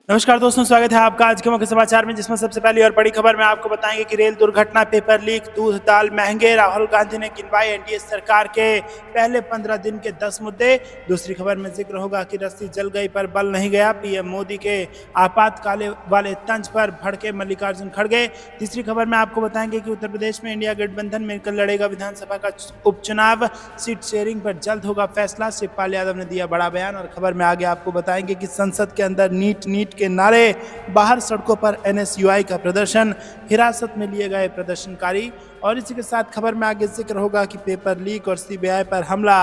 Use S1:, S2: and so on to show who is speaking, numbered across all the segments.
S1: नमस्कार दोस्तों, स्वागत है आपका आज के मुख्य समाचार में, जिसमें सबसे पहली और बड़ी खबर में आपको बताएंगे कि रेल दुर्घटना, पेपर लीक, दूध दाल महंगे, राहुल गांधी ने गिनवाए एनडीए सरकार के पहले 15 दिन के 10 मुद्दे। दूसरी खबर में जिक्र होगा कि रस्सी जल गई पर बल नहीं गया, पीएम मोदी के आपातकाल वाले तंज पर भड़के मल्लिकार्जुन खड़गे। तीसरी खबर में आपको बताएंगे कि उत्तर प्रदेश में इंडिया गठबंधन मिलकर लड़ेगा विधानसभा का उपचुनाव, सीट शेयरिंग पर जल्द होगा फैसला, शिवपाल यादव ने दिया बड़ा बयान। और खबर में आगे आपको बताएंगे कि संसद के अंदर नीट के नारे, बाहर सड़कों पर एनएसयूआई का प्रदर्शन, हिरासत में लिए गए प्रदर्शनकारी। और इसी के साथ खबर में आगे जिक्र होगा कि पेपर लीक और सीबीआई पर हमला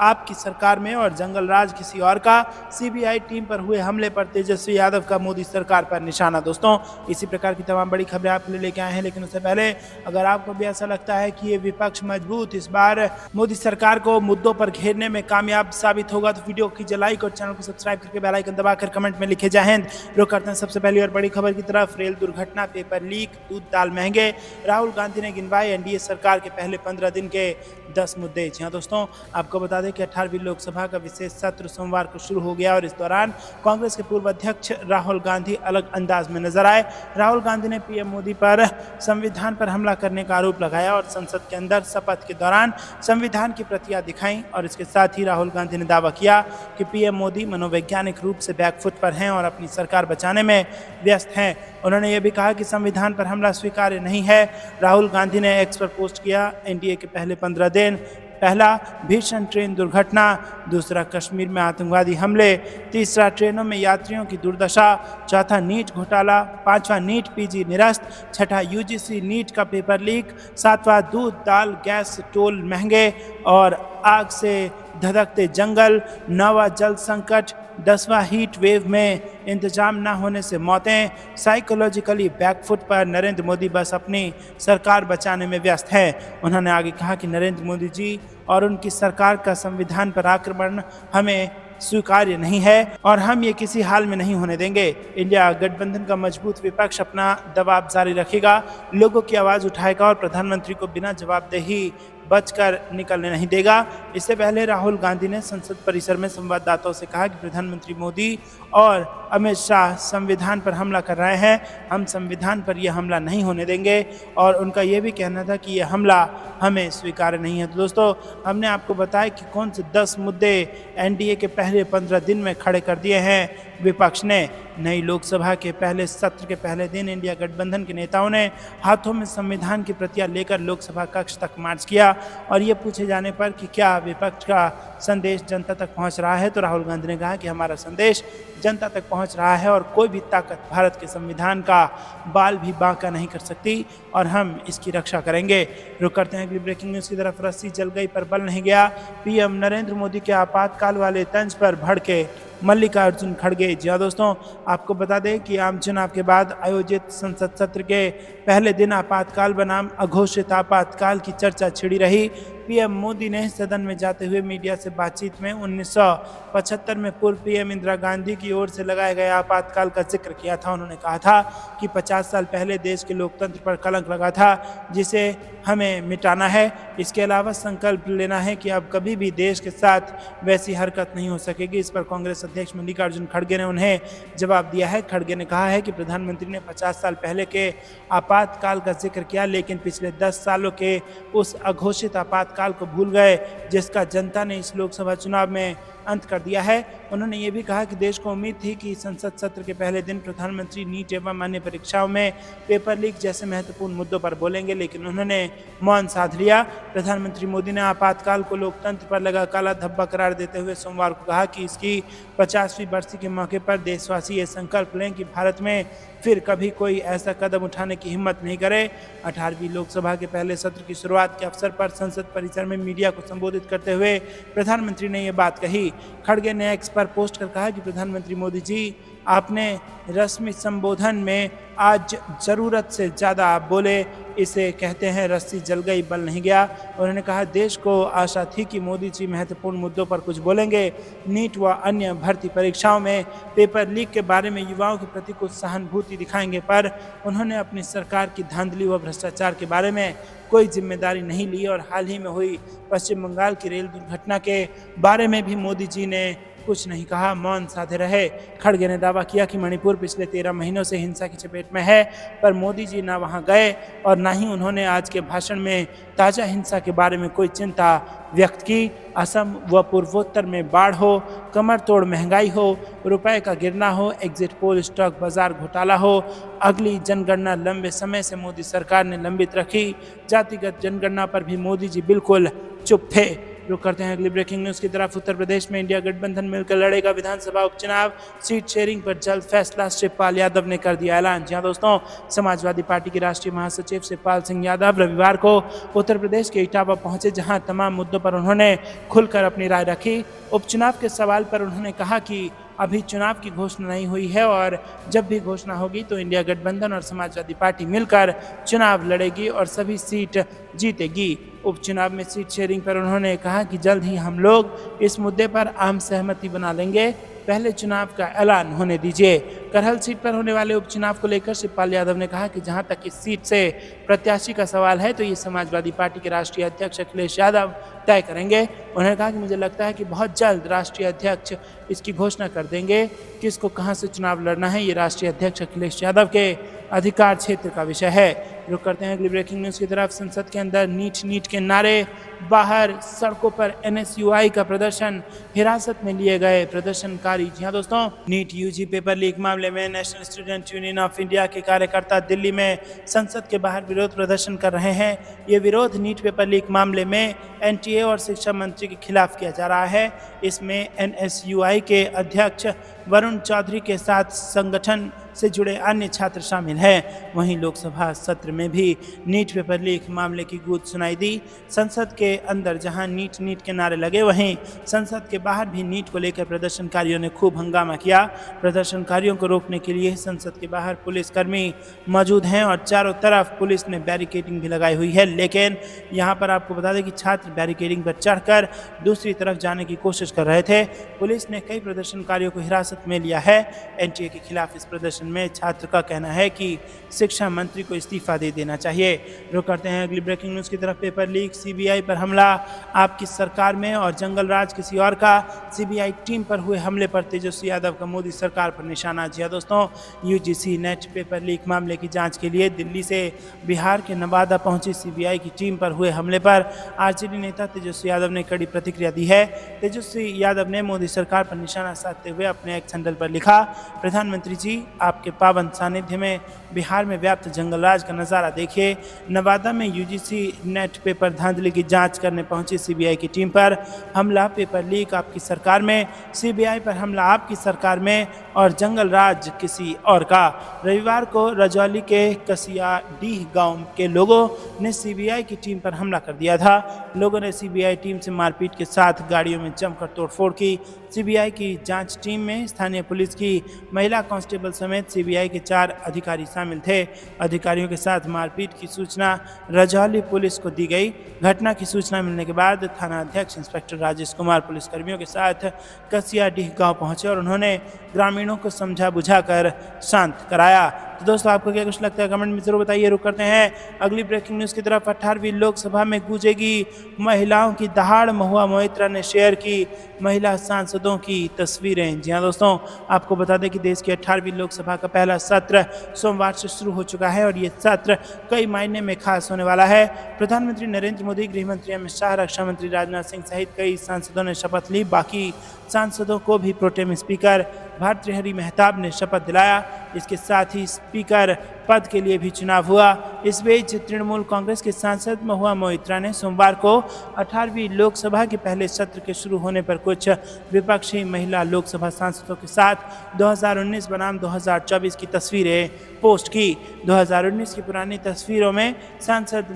S1: आपकी सरकार में और जंगल राज किसी और का, सीबीआई टीम पर हुए हमले पर तेजस्वी यादव का मोदी सरकार पर निशाना। दोस्तों, इसी प्रकार की तमाम बड़ी खबरें आपके लिए लेके आए हैं, लेकिन उससे पहले अगर आपको भी ऐसा लगता है कि ये विपक्ष मजबूत इस बार मोदी सरकार को मुद्दों पर घेरने में कामयाब साबित होगा, तो वीडियो कीजिए लाइक और चैनल को सब्सक्राइब करके बेल आइकन दबाकर कमेंट में लिखे जय हिंद। रुक करते हैं सबसे पहली और बड़ी खबर की तरफ। रेल दुर्घटना, पेपर लीक, दूध दाल महंगे, राहुल गांधी ने गिनवाए एनडीए सरकार के पहले 15 दिन के 10 मुद्दे। जी हाँ दोस्तों, आपको बता दें कि 18वीं लोकसभा का विशेष सत्र सोमवार को शुरू हो गया और इस दौरान कांग्रेस के पूर्व अध्यक्ष राहुल गांधी अलग अंदाज में नजर आए। राहुल गांधी ने पीएम मोदी पर संविधान पर हमला करने का आरोप लगाया और संसद के अंदर शपथ के दौरान संविधान की प्रतियां दिखाई। और इसके साथ ही राहुल गांधी ने दावा किया कि पीएम मोदी मनोवैज्ञानिक रूप से बैकफुट पर हैं और अपनी सरकार बचाने में व्यस्त हैं। उन्होंने यह भी कहा कि संविधान पर हमला स्वीकार्य नहीं है। राहुल गांधी ने एक्स पर पोस्ट किया, एनडीए के पहले 15 दिन, पहला भीषण ट्रेन दुर्घटना, दूसरा कश्मीर में आतंकवादी हमले, तीसरा ट्रेनों में यात्रियों की दुर्दशा, चौथा नीट घोटाला, पांचवा नीट पीजी निरस्त, छठा यूजीसी नीट का पेपर लीक, सातवां दूध दाल गैस टोल महंगे और आग से धधकते जंगल, नौवां जल संकट, 10वां हीट वेव में इंतजाम न होने से मौतें, साइकोलॉजिकली बैकफुट पर नरेंद्र मोदी बस अपनी सरकार बचाने में व्यस्त हैं। उन्होंने आगे कहा कि नरेंद्र मोदी जी और उनकी सरकार का संविधान पर आक्रमण हमें स्वीकार्य नहीं है और हम ये किसी हाल में नहीं होने देंगे। इंडिया गठबंधन का मजबूत विपक्ष अपना दबाव जारी रखेगा, लोगों की आवाज़ उठाएगा और प्रधानमंत्री को बिना जवाबदेही बचकर निकलने नहीं देगा। इससे पहले राहुल गांधी ने संसद परिसर में संवाददाताओं से कहा कि प्रधानमंत्री मोदी और अमित शाह संविधान पर हमला कर रहे हैं, हम संविधान पर यह हमला नहीं होने देंगे। और उनका यह भी कहना था कि यह हमला हमें स्वीकार्य नहीं है। तो दोस्तों, हमने आपको बताया कि कौन से 10 मुद्दे एनडीए के पहले 15 दिन में खड़े कर दिए हैं विपक्ष ने। नई लोकसभा के पहले सत्र के पहले दिन इंडिया गठबंधन के नेताओं ने हाथों में संविधान की प्रतियां लेकर लोकसभा कक्ष तक मार्च किया और ये पूछे जाने पर कि क्या विपक्ष का संदेश जनता तक पहुंच रहा है, तो राहुल गांधी ने कहा कि हमारा संदेश जनता तक पहुंच रहा है और कोई भी ताकत भारत के संविधान का बाल भी बांका नहीं कर सकती और हम इसकी रक्षा करेंगे। रुक करते हैं अगली ब्रेकिंग न्यूज़ की तरफ। रस्सी जल गई पर बल नहीं गया, पीएम नरेंद्र मोदी के आपातकाल वाले तंज पर भड़के मल्लिकार्जुन खड़गे। जी हाँ दोस्तों, आपको बता दें कि आम चुनाव के बाद आयोजित संसद सत्र के पहले दिन आपातकाल बनाम अघोषित आपातकाल की चर्चा छिड़ी रही। पीएम मोदी ने सदन में जाते हुए मीडिया से बातचीत में 1975 में पूर्व पीएम इंदिरा गांधी की ओर से लगाए गए आपातकाल का जिक्र किया था। उन्होंने कहा था कि 50 साल पहले देश के लोकतंत्र पर कलंक लगा था, जिसे हमें मिटाना है। इसके अलावा संकल्प लेना है कि अब कभी भी देश के साथ वैसी हरकत नहीं हो सकेगी। इस पर कांग्रेस अध्यक्ष मल्लिकार्जुन खड़गे ने उन्हें जवाब दिया है। खड़गे ने कहा है कि प्रधानमंत्री ने 50 साल पहले के आपातकाल का जिक्र किया, लेकिन पिछले 10 सालों के उस अघोषित आपातकाल को भूल गए जिसका जनता ने इस लोकसभा चुनाव में अंत कर दिया है। उन्होंने ये भी कहा कि देश को उम्मीद थी कि संसद सत्र के पहले दिन प्रधानमंत्री नीट एवं अन्य परीक्षाओं में पेपर लीक जैसे महत्वपूर्ण मुद्दों पर बोलेंगे, लेकिन उन्होंने मौन साध लिया। प्रधानमंत्री मोदी ने आपातकाल को लोकतंत्र पर लगा काला धब्बा करार देते हुए सोमवार को कहा कि इसकी 50वीं बरसी के मौके पर देशवासी ये संकल्प लें कि भारत में फिर कभी कोई ऐसा कदम उठाने की हिम्मत नहीं करे। 18वीं लोकसभा के पहले सत्र की शुरुआत के अवसर पर संसद परिसर में मीडिया को संबोधित करते हुए प्रधानमंत्री ने ये बात कही। खड़गे ने एक्स पर पोस्ट कर कहा कि प्रधानमंत्री मोदी जी, आपने रस्मी संबोधन में आज ज़रूरत से ज़्यादा आप बोले, इसे कहते हैं रस्सी जल गई बल नहीं गया। उन्होंने कहा देश को आशा थी कि मोदी जी महत्वपूर्ण मुद्दों पर कुछ बोलेंगे। नीट व अन्य भर्ती परीक्षाओं में पेपर लीक के बारे में युवाओं के प्रति कुछ सहानुभूति दिखाएंगे, पर उन्होंने अपनी सरकार की धांधली व भ्रष्टाचार के बारे में कोई जिम्मेदारी नहीं ली और हाल ही में हुई पश्चिम बंगाल की रेल दुर्घटना के बारे में भी मोदी जी ने कुछ नहीं कहा, मौन साधे रहे। खड़गे ने दावा किया कि मणिपुर पिछले 13 महीनों से हिंसा की चपेट में है, पर मोदी जी ना वहां गए और ना ही उन्होंने आज के भाषण में ताजा हिंसा के बारे में कोई चिंता व्यक्त की। असम व पूर्वोत्तर में बाढ़ हो, कमर तोड़ महंगाई हो, रुपए का गिरना हो, एग्जिट पोल स्टॉक बाजार घोटाला हो, अगली जनगणना लंबे समय से मोदी सरकार ने लंबित रखी, जातिगत जनगणना पर भी मोदी जी बिल्कुल चुप थे। रुक करते हैं अगली ब्रेकिंग न्यूज की तरफ। उत्तर प्रदेश में इंडिया गठबंधन मिलकर लड़ेगा विधानसभा उपचुनाव, सीट शेयरिंग पर जल्द फैसला, शिवपाल यादव ने कर दिया ऐलान। जी हां दोस्तों, समाजवादी पार्टी के राष्ट्रीय महासचिव शिवपाल सिंह यादव रविवार को उत्तर प्रदेश के इटावा पहुंचे, जहां तमाम मुद्दों पर उन्होंने खुलकर अपनी राय रखी। उपचुनाव के सवाल पर उन्होंने कहा कि अभी चुनाव की घोषणा नहीं हुई है और जब भी घोषणा होगी तो इंडिया गठबंधन और समाजवादी पार्टी मिलकर चुनाव लड़ेगी और सभी सीट जीतेगी। उपचुनाव में सीट शेयरिंग पर उन्होंने कहा कि जल्द ही हम लोग इस मुद्दे पर आम सहमति बना लेंगे, पहले चुनाव का ऐलान होने दीजिए। करहल सीट पर होने वाले उपचुनाव को लेकर शिवपाल यादव ने कहा कि जहां तक इस सीट से प्रत्याशी का सवाल है तो ये समाजवादी पार्टी के राष्ट्रीय अध्यक्ष अखिलेश यादव तय करेंगे। उन्होंने कहा कि मुझे लगता है कि बहुत जल्द राष्ट्रीय अध्यक्ष इसकी घोषणा कर देंगे, किसको कहां से चुनाव लड़ना है ये राष्ट्रीय अध्यक्ष अखिलेश यादव के अधिकार क्षेत्र का विषय है। रुक करते हैं अगली ब्रेकिंग न्यूज की तरफ। संसद के अंदर नीट के नारे, बाहर सड़कों पर NSUI का प्रदर्शन, हिरासत में लिए गए प्रदर्शनकारी। जी हाँ दोस्तों, नीट UG पेपर लीक मामले में national student union of India के कार्यकर्ता दिल्ली में संसद के बाहर विरोध प्रदर्शन कर रहे हैं। ये विरोध नीट पेपर लीक मामले में NTA और शिक्षा मंत्री के खिलाफ किया जा रहा है। इसमें NSUI के अध्यक्ष वरुण चौधरी के साथ संगठन से जुड़े अन्य छात्र शामिल हैं। वहीं लोकसभा सत्र में भी नीट पेपर लीक मामले की गूंज सुनाई दी। संसद के अंदर जहां नीट के नारे लगे, वहीं संसद के बाहर भी नीट को लेकर प्रदर्शनकारियों ने खूब हंगामा किया। प्रदर्शनकारियों को रोकने के लिए संसद के बाहर पुलिसकर्मी मौजूद हैं और चारों तरफ पुलिस ने बैरिकेडिंग भी लगाई हुई है। लेकिन यहाँ पर आपको बता दें कि छात्र बैरिकेडिंग पर चढ़कर दूसरी तरफ जाने की कोशिश कर रहे थे। पुलिस ने कई प्रदर्शनकारियों को हिरासत में लिया है। NTA के खिलाफ इस प्रदर्शन में छात्र का कहना है कि शिक्षा मंत्री को इस्तीफा दे देना चाहिए। रुक करते हैं अगली ब्रेकिंग न्यूज की तरफ। पेपर लीक, CBI पर हमला, आपकी सरकार में और जंगल राज किसी और का, CBI टीम पर हुए हमले पर तेजस्वी यादव का मोदी सरकार पर निशाना। जी हां दोस्तों, UGC नेट पेपर लीक मामले की जांच के लिए दिल्ली से बिहार के नवादा पहुंची CBI की टीम पर हुए हमले पर RJD नेता तेजस्वी यादव ने कड़ी प्रतिक्रिया दी है। तेजस्वी यादव ने मोदी सरकार पर निशाना साधते हुए अपने एक्स हैंडल पर लिखा, प्रधानमंत्री जी, आपके पावन सानिध्य में बिहार में व्याप्त जंगलराज का नज़ारा देखिए। नवादा में UGC नेट पेपर धांधली की जांच करने पहुंची CBI की टीम पर हमला, पेपर लीक आपकी सरकार में, CBI पर हमला आपकी सरकार में और जंगलराज किसी और का। रविवार को रजौली के कसियाडीह गांव के लोगों ने CBI की टीम पर हमला कर दिया था। लोगों ने CBI टीम से मारपीट के साथ गाड़ियों में जमकर तोड़फोड़ की। CBI की जांच टीम में स्थानीय पुलिस की महिला कांस्टेबल समेत CBI के 4 अधिकारी शामिल थे। अधिकारियों के साथ मारपीट की सूचना रजौली पुलिस को दी गई। घटना की सूचना मिलने के बाद थाना अध्यक्ष इंस्पेक्टर राजेश कुमार पुलिसकर्मियों के साथ कसियाडीह गांव पहुंचे और उन्होंने ग्रामीणों को समझा बुझाकर शांत कराया। तो दोस्तों, आपको क्या कुछ लगता है कमेंट में जरूर बताइए। रुक करते हैं अगली ब्रेकिंग न्यूज़ की तरफ। 18वीं लोकसभा में गूंजेगी महिलाओं की दहाड़, महुआ मोइत्रा ने शेयर की महिला सांसदों की तस्वीरें। जी हाँ दोस्तों, आपको बता दें कि देश की 18वीं लोकसभा का पहला सत्र सोमवार से शुरू हो चुका है और ये सत्र कई मायने में खास होने वाला है। प्रधानमंत्री नरेंद्र मोदी, गृहमंत्री अमित शाह, रक्षा मंत्री राजनाथ सिंह सहित कई सांसदों ने शपथ ली। बाकी सांसदों को भी प्रोटेम स्पीकर भारतृहरि मेहताब ने शपथ दिलाया। इसके साथ ही स्पीकर पद के लिए भी चुनाव हुआ। इस बीच तृणमूल कांग्रेस के सांसद महुआ मोइत्रा ने सोमवार को 18वीं लोकसभा के पहले सत्र के शुरू होने पर कुछ विपक्षी महिला लोकसभा सांसदों के साथ 2019 बनाम 2024 की तस्वीरें पोस्ट की। 2019 की पुरानी तस्वीरों में सांसद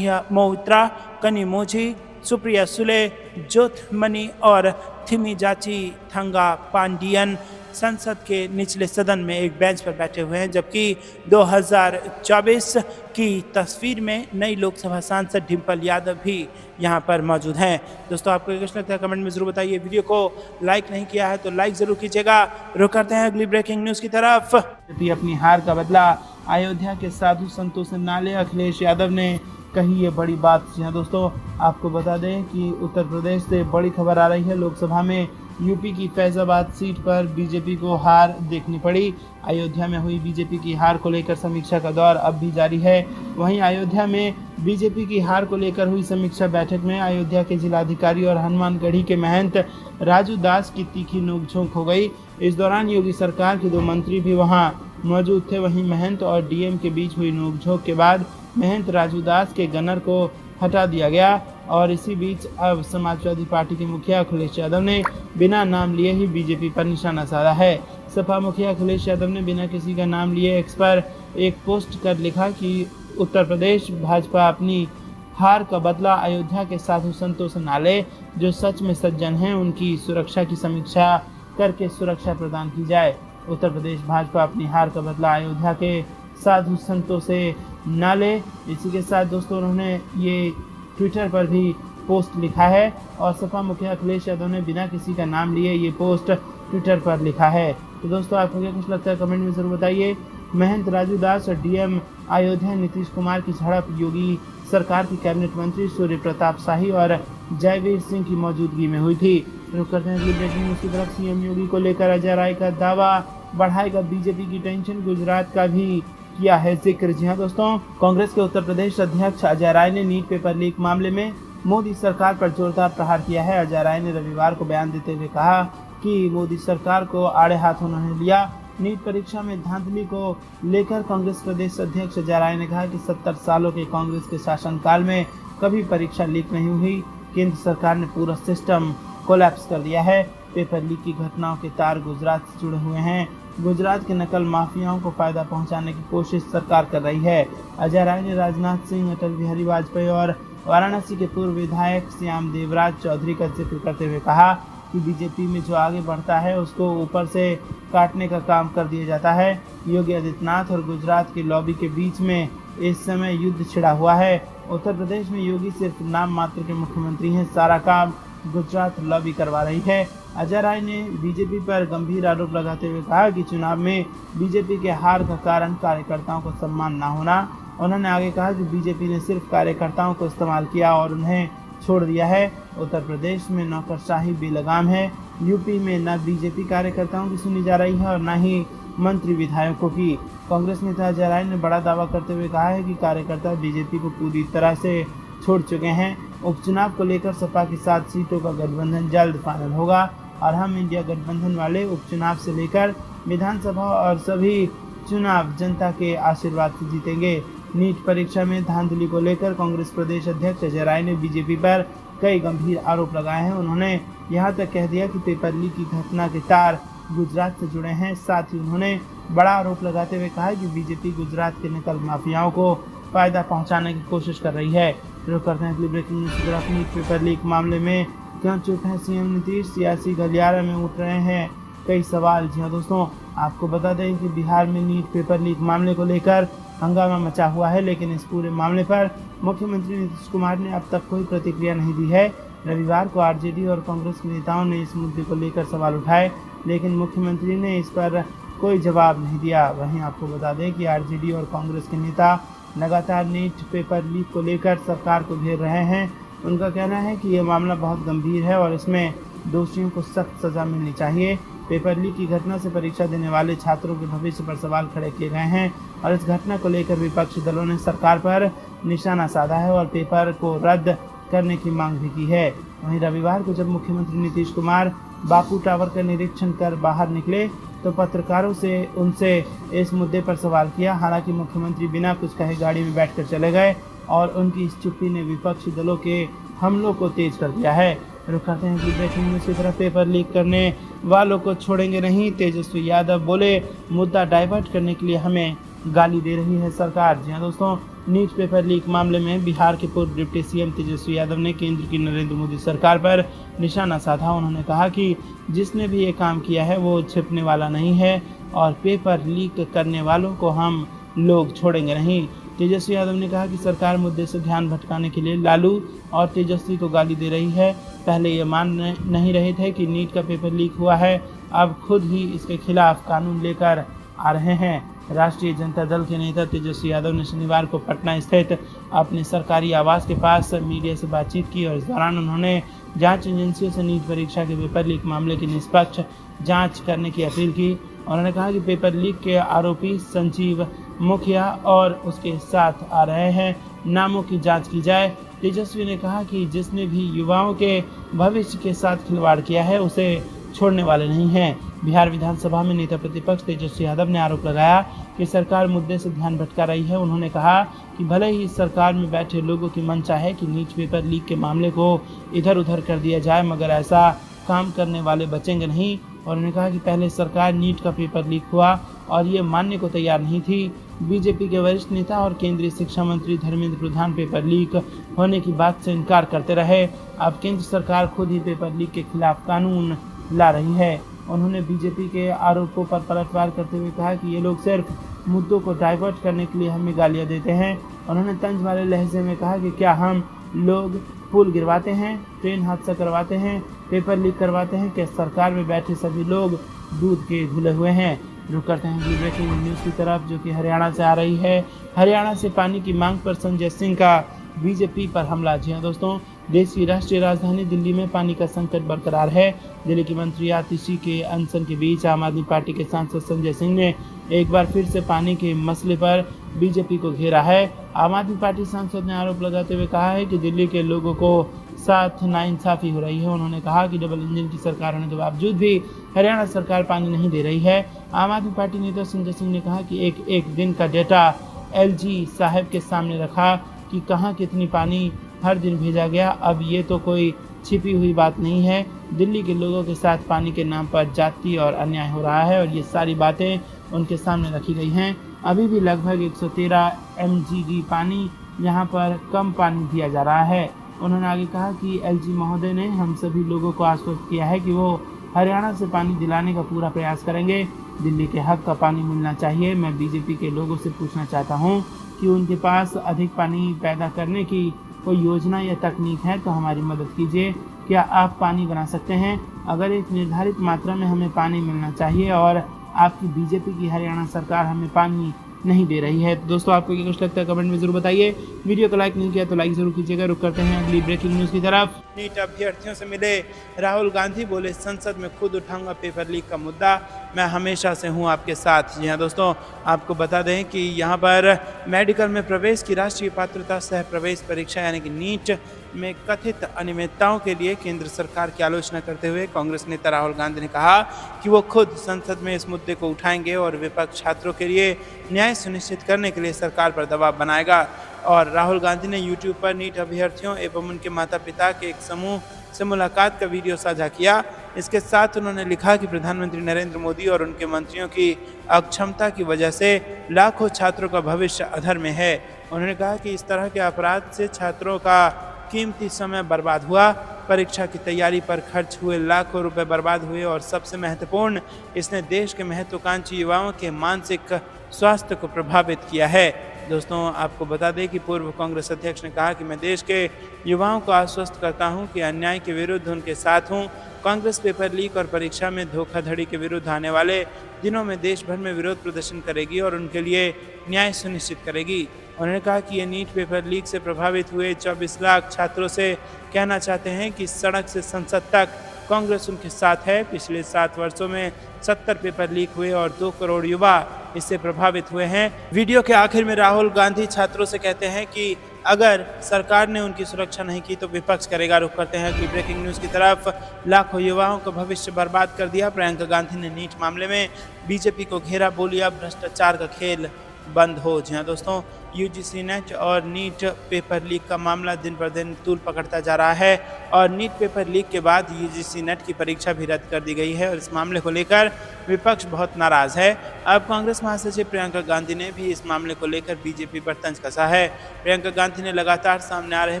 S1: मोइत्रा, कनिमोझी, सुप्रिया सुले, ज्योतिमणि और थिमिजाची थंगा पांडियन संसद के निचले सदन में एक बेंच पर बैठे हुए हैं, जबकि 2024 की तस्वीर में नई लोकसभा सांसद डिम्पल यादव भी यहां पर मौजूद हैं। दोस्तों, आपको क्या लगता है कमेंट में जरूर बताइए। वीडियो को लाइक नहीं किया है तो लाइक जरूर कीजिएगा। रुक करते हैं अगली ब्रेकिंग न्यूज़ की तरफ। अपनी हार का बदला, अयोध्या के साधु संतों से ना ले, अखिलेश यादव ने कही ये बड़ी बात। जी हाँ दोस्तों, आपको बता दें कि उत्तर प्रदेश से बड़ी खबर आ रही है। लोकसभा में यूपी की फैजाबाद सीट पर बीजेपी को हार देखनी पड़ी। अयोध्या में हुई बीजेपी की हार को लेकर समीक्षा का दौर अब भी जारी है। वहीं अयोध्या में बीजेपी की हार को लेकर हुई समीक्षा बैठक में अयोध्या के जिलाधिकारी और हनुमानगढ़ी के महंत राजू दास की तीखी नोकझोंक हो गई। इस दौरान योगी सरकार के 2 मंत्री भी वहां मौजूद थे। वहीं महंत और डीएम के बीच हुई नोकझोंक के बाद महंत राजू दास के गनर को हटा दिया गया और इसी बीच अब समाजवादी पार्टी के मुखिया अखिलेश यादव ने बिना नाम लिए ही बीजेपी पर निशाना साधा है। सपा मुखिया अखिलेश यादव ने बिना किसी का नाम लिए एक्स पर एक पोस्ट कर लिखा कि उत्तर प्रदेश भाजपा अपनी हार का बदला अयोध्या के साधु संतों से ना ले। जो सच में सज्जन हैं उनकी सुरक्षा की समीक्षा करके सुरक्षा प्रदान की जाए। उत्तर प्रदेश भाजपा अपनी हार का बदला अयोध्या के साधु संतों से ना ले। इसी के साथ दोस्तों उन्होंने ये ट्विटर पर भी पोस्ट लिखा है और सपा मुखिया अखिलेश यादव ने बिना किसी का नाम लिए ये पोस्ट ट्विटर पर लिखा है। तो दोस्तों आपको क्या कुछ लगता है कमेंट में जरूर बताइए। महंत राजू दास और डीएम अयोध्या नीतीश कुमार की झड़प योगी सरकार के कैबिनेट मंत्री सूर्य प्रताप शाही और जयवीर सिंह की मौजूदगी में हुई थी। रुक करते हैं अगली ब्रेकिंग न्यूज़ की तरफ। सीएम योगी को लेकर अजय राय का दावा, बढ़ाएगा बीजेपी की टेंशन, गुजरात का भी किया है जिक्र। जी हाँ दोस्तों, कांग्रेस के उत्तर प्रदेश अध्यक्ष अजय राय ने नीट पेपर लीक मामले में मोदी सरकार पर जोरदार प्रहार किया है। अजय राय ने रविवार को बयान देते हुए कहा कि मोदी सरकार को आड़े हाथ उन्होंने लिया। नीट परीक्षा में धांधली को लेकर कांग्रेस प्रदेश अध्यक्ष अजय राय ने कहा कि 70 सालों के कांग्रेस के शासनकाल में कभी परीक्षा लीक नहीं हुई। केंद्र सरकार ने पूरा सिस्टम कोलैप्स कर दिया है। पेपर लीक की घटनाओं के तार गुजरात से जुड़े हुए हैं। गुजरात के नकल माफियाओं को फायदा पहुंचाने की कोशिश सरकार कर रही है। अजय राय ने राजनाथ सिंह, अटल बिहारी वाजपेयी और वाराणसी के पूर्व विधायक श्याम देवराज चौधरी का जिक्र करते हुए कहा कि बीजेपी में जो आगे बढ़ता है उसको ऊपर से काटने का काम कर दिया जाता है। योगी आदित्यनाथ और गुजरात के लॉबी के बीच में इस समय युद्ध छिड़ा हुआ है। उत्तर प्रदेश में योगी सिर्फ नाम मात्र के मुख्यमंत्री हैं, सारा काम गुजरात लॉबी करवा रही है। अजय राय ने बीजेपी पर गंभीर आरोप लगाते हुए कहा कि चुनाव में बीजेपी के हार का कारण कार्यकर्ताओं को सम्मान न होना। उन्होंने आगे कहा कि बीजेपी ने सिर्फ कार्यकर्ताओं को इस्तेमाल किया और उन्हें छोड़ दिया है। उत्तर प्रदेश में नौकरशाही बेलगाम है। यूपी में न बीजेपी कार्यकर्ताओं की सुनी जा रही है और न ही मंत्री विधायकों की। कांग्रेस नेता अजय राय ने बड़ा दावा करते हुए कहा है कि कार्यकर्ता बीजेपी को पूरी तरह से छोड़ चुके हैं। उपचुनाव को लेकर सपा की 7 सीटों का गठबंधन जल्द फाइनल होगा और हम इंडिया गठबंधन वाले उपचुनाव से लेकर विधानसभा और सभी चुनाव जनता के आशीर्वाद से जीतेंगे। नीट परीक्षा में धांधली को लेकर कांग्रेस प्रदेश अध्यक्ष अजय राय ने बीजेपी पर कई गंभीर आरोप लगाए हैं। उन्होंने यहां तक कह दिया कि पेपर लीक की घटना के तार गुजरात से जुड़े हैं। साथ ही उन्होंने बड़ा आरोप लगाते हुए कहा कि बीजेपी गुजरात के नकल माफियाओं को फायदा पहुंचाने की कोशिश कर रही है। शुरू करते हैं ब्रेकिंग न्यूज की तरफ। नीट पेपर लीक मामले में क्यों चुप है सीएम नीतीश, सियासी गलियारे में उठ रहे हैं कई सवाल। जी हाँ दोस्तों, आपको बता दें कि बिहार में नीट पेपर लीक मामले को लेकर हंगामा मचा हुआ है, लेकिन इस पूरे मामले पर मुख्यमंत्री नीतीश कुमार ने अब तक कोई प्रतिक्रिया नहीं दी है। रविवार को आरजेडी और कांग्रेस के नेताओं ने इस मुद्दे को लेकर सवाल उठाए, लेकिन मुख्यमंत्री ने इस पर कोई जवाब नहीं दिया। वहीं आपको बता दें कि आरजेडी और कांग्रेस के नेता लगातार नीट पेपर लीक को लेकर सरकार को घेर रहे हैं। उनका कहना है कि यह मामला बहुत गंभीर है और इसमें दोषियों को सख्त सजा मिलनी चाहिए। पेपर लीक की घटना से परीक्षा देने वाले छात्रों के भविष्य पर सवाल खड़े किए गए हैं और इस घटना को लेकर विपक्षी दलों ने सरकार पर निशाना साधा है और पेपर को रद्द करने की मांग भी की है। वहीं रविवार को जब मुख्यमंत्री नीतीश कुमार बापू टावर का निरीक्षण कर बाहर निकले तो पत्रकारों से उनसे इस मुद्दे पर सवाल किया। हालांकि मुख्यमंत्री बिना कुछ कहे गाड़ी में बैठकर चले गए और उनकी इस चुप्पी ने विपक्षी दलों के हमलों को तेज कर दिया है। रुक करते हैं कि ब्रेकिंग न्यूज़ की तरफ। पेपर लीक करने वालों को छोड़ेंगे नहीं, तेजस्वी यादव बोले, मुद्दा डाइवर्ट करने के लिए हमें गाली दे रही है सरकार। जी हाँ दोस्तों, नीट पेपर लीक मामले में बिहार के पूर्व डिप्टी सीएम तेजस्वी यादव ने केंद्र की नरेंद्र मोदी सरकार पर निशाना साधा। उन्होंने कहा कि जिसने भी ये काम किया है वो छिपने वाला नहीं है और पेपर लीक करने वालों को हम लोग छोड़ेंगे नहीं। तेजस्वी यादव ने कहा कि सरकार मुद्दे से ध्यान भटकाने के लिए लालू और तेजस्वी को गाली दे रही है। पहले ये मान नहीं रहे थे कि नीट का पेपर लीक हुआ है, अब खुद ही इसके खिलाफ कानून लेकर आ रहे हैं। राष्ट्रीय जनता दल के नेता तेजस्वी यादव ने शनिवार को पटना स्थित अपने सरकारी आवास के पास मीडिया से बातचीत की और इस दौरान उन्होंने जांच एजेंसियों से नीट परीक्षा के पेपर लीक मामले की निष्पक्ष जांच करने की अपील की। उन्होंने कहा कि पेपर लीक के आरोपी संजीव मुखिया और उसके साथ आ रहे हैं, नामों की जांच की जाए। तेजस्वी ने कहा कि जिसने भी युवाओं के भविष्य के साथ खिलवाड़ किया है उसे छोड़ने वाले नहीं हैं। बिहार विधानसभा में नेता प्रतिपक्ष तेजस्वी यादव ने आरोप लगाया कि सरकार मुद्दे से ध्यान भटका रही है। उन्होंने कहा कि भले ही इस सरकार में बैठे लोगों की मंशा है कि नीट पेपर लीक के मामले को इधर उधर कर दिया जाए, मगर ऐसा काम करने वाले बचेंगे नहीं। और उन्होंने कहा कि पहले सरकार नीट का पेपर लीक हुआ और ये मानने को तैयार नहीं थी। बीजेपी के वरिष्ठ नेता और केंद्रीय शिक्षा मंत्री धर्मेंद्र प्रधान पेपर लीक होने की बात से इनकार करते रहे। अब केंद्र सरकार खुद ही पेपर लीक के खिलाफ कानून ला रही है। उन्होंने बीजेपी के आरोपों पर पलटवार करते हुए कहा कि ये लोग सिर्फ मुद्दों को डाइवर्ट करने के लिए हमें गालियां देते हैं। उन्होंने तंज वाले लहजे में कहा कि क्या हम लोग पुल गिरवाते हैं, ट्रेन हादसा करवाते हैं, पेपर लीक करवाते हैं, क्या सरकार में बैठे सभी लोग दूध के धुले हुए हैं। रुक करते हैं अगली ब्रेकिंग न्यूज़ की तरफ, जो कि हरियाणा से आ रही है। हरियाणा से पानी की मांग पर संजय सिंह का बीजेपी पर हमला। जी हाँ दोस्तों, देश की राष्ट्रीय राजधानी दिल्ली में पानी का संकट बरकरार है। दिल्ली की मंत्री आतिशी के अनशन के बीच आम आदमी पार्टी के सांसद संजय सिंह ने एक बार फिर से पानी के मसले पर बीजेपी को घेरा है। आम आदमी पार्टी सांसद ने आरोप लगाते हुए कहा है कि दिल्ली के लोगों को साथ नाइंसाफी हो रही है। उन्होंने कहा कि डबल इंजन की सरकार होने के बावजूद भी हरियाणा सरकार पानी नहीं दे रही है। आम आदमी पार्टी नेता संजय सिंह ने कहा कि एक दिन का डेटा एलजी साहब के सामने रखा कि कहाँ कितनी पानी हर दिन भेजा गया। अब ये तो कोई छिपी हुई बात नहीं है। दिल्ली के लोगों के साथ पानी के नाम पर जाति और अन्याय हो रहा है और ये सारी बातें उनके सामने रखी गई हैं। अभी भी लगभग 113 MGD पानी यहाँ पर कम पानी दिया जा रहा है। उन्होंने आगे कहा कि एलजी महोदय ने हम सभी लोगों को आश्वस्त किया है कि वो हरियाणा से पानी दिलाने का पूरा प्रयास करेंगे। दिल्ली के हक का पानी मिलना चाहिए। मैं बीजेपी के लोगों से पूछना चाहता हूँ कि उनके पास अधिक पानी पैदा करने की कोई योजना या तकनीक है तो हमारी मदद कीजिए। क्या आप पानी बना सकते हैं? अगर एक निर्धारित मात्रा में हमें पानी मिलना चाहिए और आपकी बीजेपी की हरियाणा सरकार हमें पानी नहीं दे रही है। तो दोस्तों, आपको क्या कुछ लगता है कमेंट में जरूर बताइए। वीडियो को लाइक नहीं किया तो लाइक जरूर कीजिएगा। रुक करते हैं अगली ब्रेकिंग न्यूज़ की तरफ। नीट अभ्यर्थियों से मिले राहुल गांधी, बोले संसद में खुद उठाऊंगा पेपर लीक का मुद्दा, मैं हमेशा से हूं आपके साथ। जी हाँ दोस्तों, आपको बता दें कि यहाँ पर मेडिकल में प्रवेश की राष्ट्रीय पात्रता सह प्रवेश परीक्षा यानी कि नीट में कथित अनियमितताओं के लिए केंद्र सरकार की आलोचना करते हुए कांग्रेस नेता राहुल गांधी ने कहा कि वो खुद संसद में इस मुद्दे को उठाएंगे और विपक्ष छात्रों के लिए न्याय सुनिश्चित करने के लिए सरकार पर दबाव बनाएगा। और राहुल गांधी ने यूट्यूब पर नीट अभ्यर्थियों एवं उनके माता पिता के एक समूह से मुलाकात का वीडियो साझा किया। इसके साथ उन्होंने लिखा कि प्रधानमंत्री नरेंद्र मोदी और उनके मंत्रियों की अक्षमता की वजह से लाखों छात्रों का भविष्य अधर में है। उन्होंने कहा कि इस तरह के अपराध से छात्रों का कीमती समय बर्बाद हुआ, परीक्षा की तैयारी पर खर्च हुए लाखों रुपए बर्बाद हुए और सबसे महत्वपूर्ण, इसने देश के महत्वाकांक्षी युवाओं के मानसिक स्वास्थ्य को प्रभावित किया है। दोस्तों, आपको बता दें कि पूर्व कांग्रेस अध्यक्ष ने कहा कि मैं देश के युवाओं को आश्वस्त करता हूं कि अन्याय के विरुद्ध उनके साथ हूं। कांग्रेस पेपर लीक और परीक्षा में धोखाधड़ी के विरुद्ध आने वाले दिनों में देश भर में विरोध प्रदर्शन करेगी और उनके लिए न्याय सुनिश्चित करेगी। उन्होंने कहा कि ये नीट पेपर लीक से प्रभावित हुए 24 लाख छात्रों से कहना चाहते हैं कि सड़क से संसद तक कांग्रेस उनके साथ है। पिछले 7 वर्षों में 70 पेपर लीक हुए और 2 करोड़ युवा इससे प्रभावित हुए हैं। वीडियो के आखिर में राहुल गांधी छात्रों से कहते हैं कि अगर सरकार ने उनकी सुरक्षा नहीं की तो विपक्ष करेगा। रुक करते हैं कि ब्रेकिंग न्यूज़ की तरफ। लाखों युवाओं का भविष्य बर्बाद कर दिया, प्रियंका गांधी ने नीट मामले में बीजेपी को घेरा, बोली अब भ्रष्टाचार का खेल बंद हो। जी हाँ दोस्तों, यूजीसी नेट और नीट पेपर लीक का मामला दिन पर दिन तूल पकड़ता जा रहा है और नीट पेपर लीक के बाद यूजीसी नेट की परीक्षा भी रद्द कर दी गई है और इस मामले को लेकर विपक्ष बहुत नाराज है। अब कांग्रेस महासचिव प्रियंका गांधी ने भी इस मामले को लेकर बीजेपी पर तंज कसा है। प्रियंका गांधी ने लगातार सामने आ रहे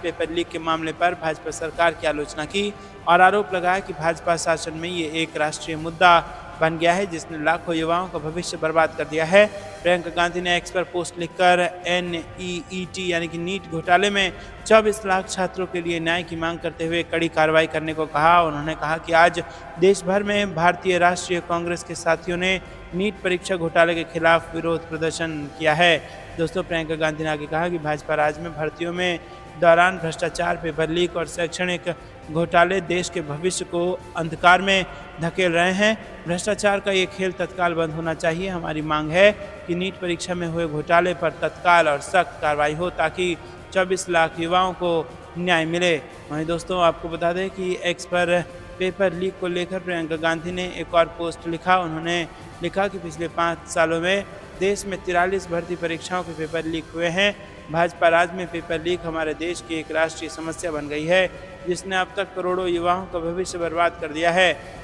S1: पेपर लीक के मामले पर भाजपा सरकार की आलोचना की और आरोप लगाया कि भाजपा शासन में ये एक राष्ट्रीय मुद्दा बन गया है जिसने लाखों युवाओं का भविष्य बर्बाद कर दिया है। प्रियंका गांधी ने एक्स पर पोस्ट लिखकर NEET यानी कि नीट घोटाले में 24 लाख छात्रों के लिए न्याय की मांग करते हुए कड़ी कार्रवाई करने को कहा। उन्होंने कहा कि आज देश भर में भारतीय राष्ट्रीय कांग्रेस के साथियों ने नीट परीक्षा घोटाले के खिलाफ विरोध प्रदर्शन किया है। दोस्तों, प्रियंका गांधी ने आगे कहा कि भाजपा राज्य में भर्तियों में दौरान भ्रष्टाचार, पेपर लीक और शैक्षणिक घोटाले देश के भविष्य को अंधकार में धकेल रहे हैं। भ्रष्टाचार का ये खेल तत्काल बंद होना चाहिए। हमारी मांग है कि नीट परीक्षा में हुए घोटाले पर तत्काल और सख्त कार्रवाई हो ताकि 24 लाख युवाओं को न्याय मिले। वहीं दोस्तों आपको बता दें कि एक्स पर पेपर लीक को लेकर प्रियंका गांधी ने एक और पोस्ट लिखा। उन्होंने लिखा कि पिछले 5 सालों में देश में 43 भर्ती परीक्षाओं के पेपर लीक हुए हैं। भाजपा राज में पेपर लीक हमारे देश की एक राष्ट्रीय समस्या बन गई है, जिसने अब तक करोड़ों युवाओं का भविष्य बर्बाद कर दिया है।